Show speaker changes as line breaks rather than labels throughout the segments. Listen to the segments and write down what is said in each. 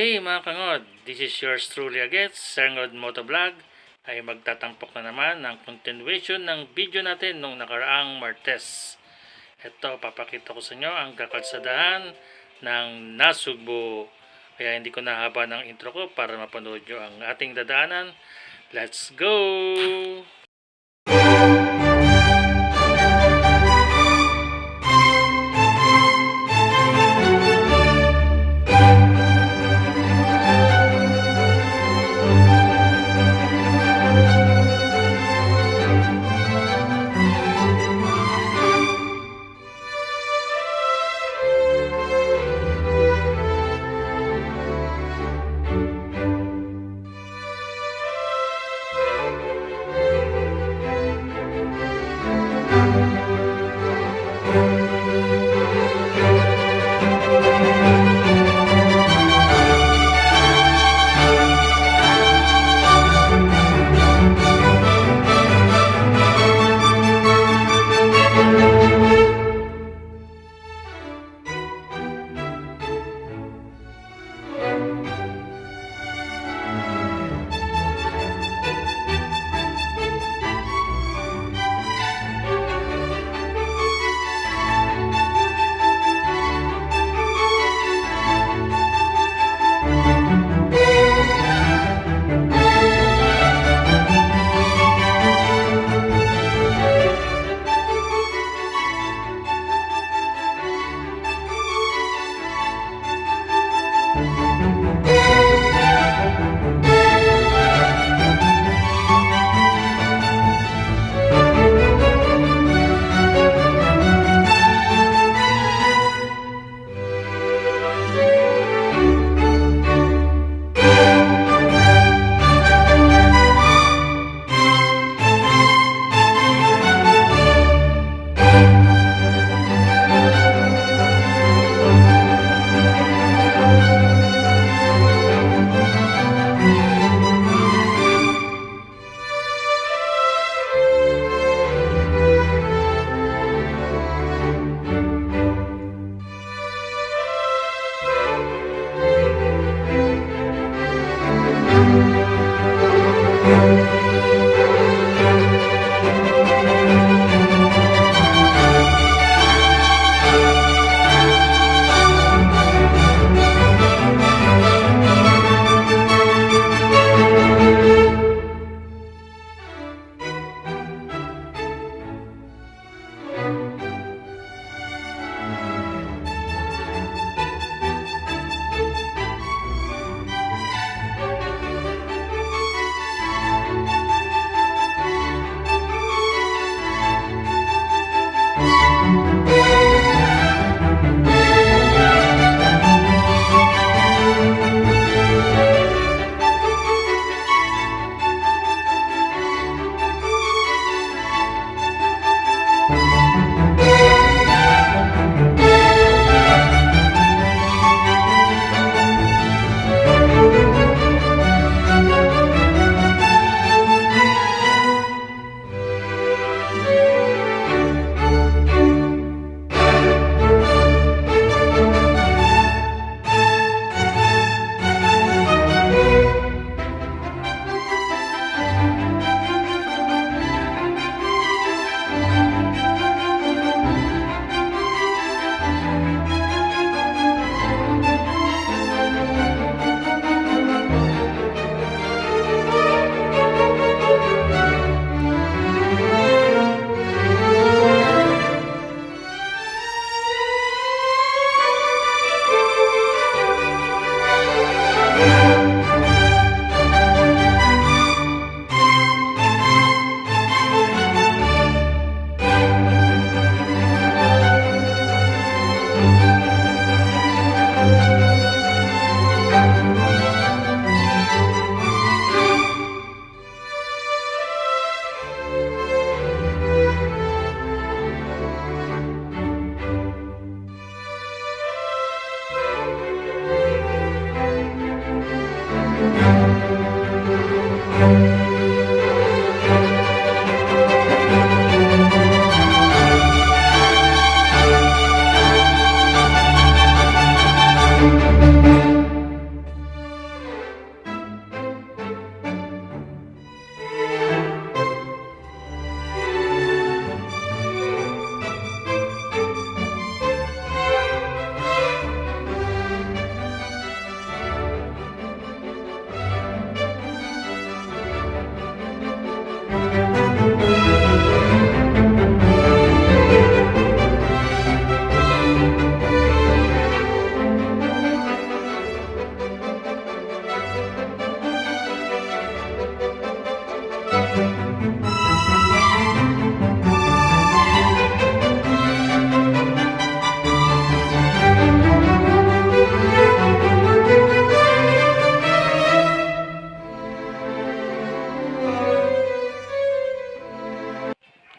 Hey mga kangod, this is yours truly again, Sir Ngod Motovlog ay magtatampok na naman ng continuation ng video natin nung nakaraang Martes. Ito, papakita ko sa inyo ang kakalsadahan ng Nasugbu. Kaya hindi ko nahaba ng intro ko para mapanood nyo ang ating dadaanan. Let's go!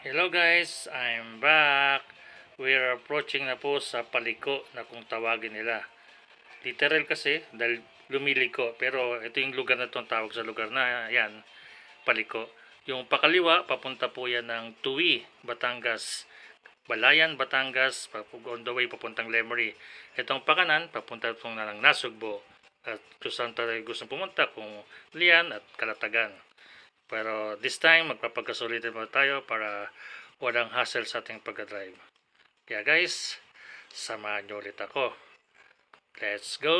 Hello guys, I'm back. We're approaching na po sa paliko na kung tawagin nila. Literal kasi dahil lumiliko, pero ito yung lugar na itong tawag sa lugar na yan, paliko. Yung pakaliwa, papunta po yan ng Tuwi, Batangas. Balayan, Batangas, on the way papuntang Lemery. Itong pakanan, papunta po na ng Nasugbo. At kung saan tayo gusto pumunta, kung Lian at Kalatagan. Pero this time, magpapagkasulitin mo tayo para walang hassle sa ating pagka-drive. Kaya guys, samahan nyo ulit ako. Let's go!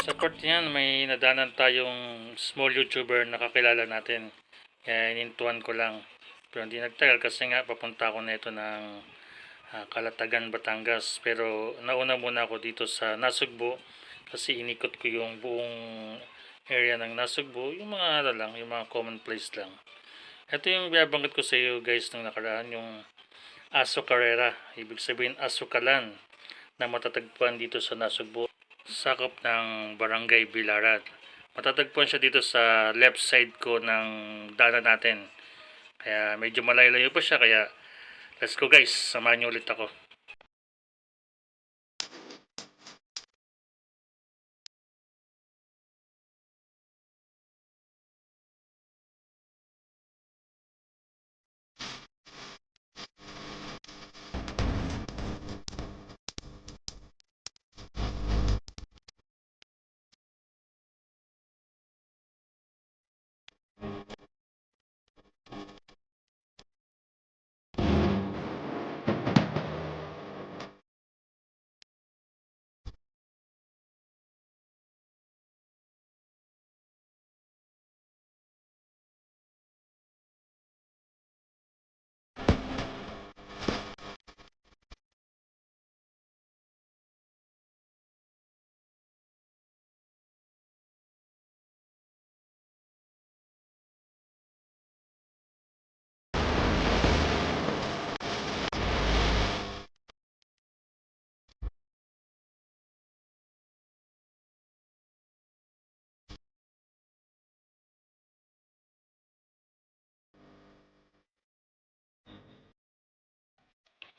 Sa part niyan, may nadanan tayong small YouTuber na kakilala natin. Kaya inintuan ko lang. Pero hindi nagtagal kasi nga papunta ako na ito ng Kalatagan, Batangas. Pero nauna muna ako dito sa Nasugbo kasi inikot ko yung buong area ng Nasugbo. Yung mga lang, yung mga common place lang. Ito yung binabanggit ko sa iyo guys nung nakaraan, yung Aso Carrera. Ibig sabihin Asukalan na matatagpuan dito sa Nasugbo. Sakop ng Barangay Bilaran. Matatagpuan siya dito sa left side ko ng daanan natin. Kaya medyo malayo-layo pa siya, kaya let's go guys, samahan niyo ulit ako.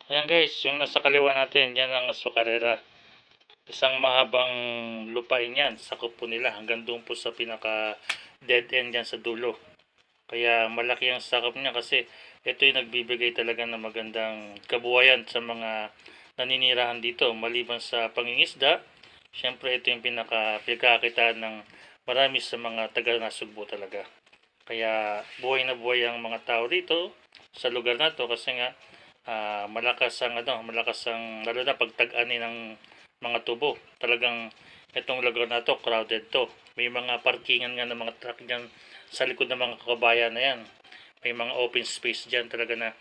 Ayan guys, yung nasa kaliwa natin, yan ang Azucarera. Isang mahabang lupain yan, sakop po nila hanggang doon po sa pinaka dead end yan sa dulo. Kaya malaki ang sakop niya kasi ito yung nagbibigay talaga ng magandang kabuhayan sa mga naninirahan dito. Maliban sa pangingisda, syempre ito yung pinakakitaan ng marami sa mga taga Nasugbo talaga. Kaya buhay na buhay ang mga tao dito sa lugar na to kasi nga malakas ang lalo na pagtag-ani ng mga tubo. Talagang itong lugar na to crowded to. May mga parkingan nga ng mga truck diyan sa likod ng mga kabayan na yan. May mga open space diyan talaga na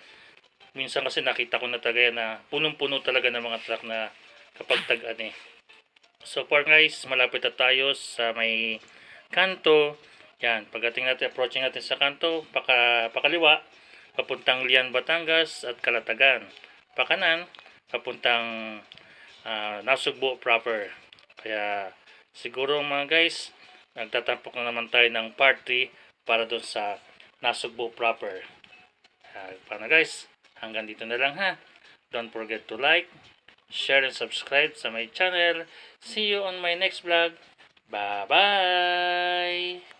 minsan kasi nakita ko na talaga na punong-puno talaga ng mga truck na kapag tag-ani. So far guys, malapit na tayo sa may kanto. Yan, pagdating natin, approaching natin sa kanto, pakaliwa, papuntang Lian, Batangas at Calatagan. Pakanan, papuntang Nasugbo proper. Kaya siguro mga guys, nagtatampok na naman tayo ng part 3 para doon sa Nasugbo proper. Paano guys? Hanggang dito na lang ha. Don't forget to like, share, and subscribe sa my channel. See you on my next vlog. Bye-bye!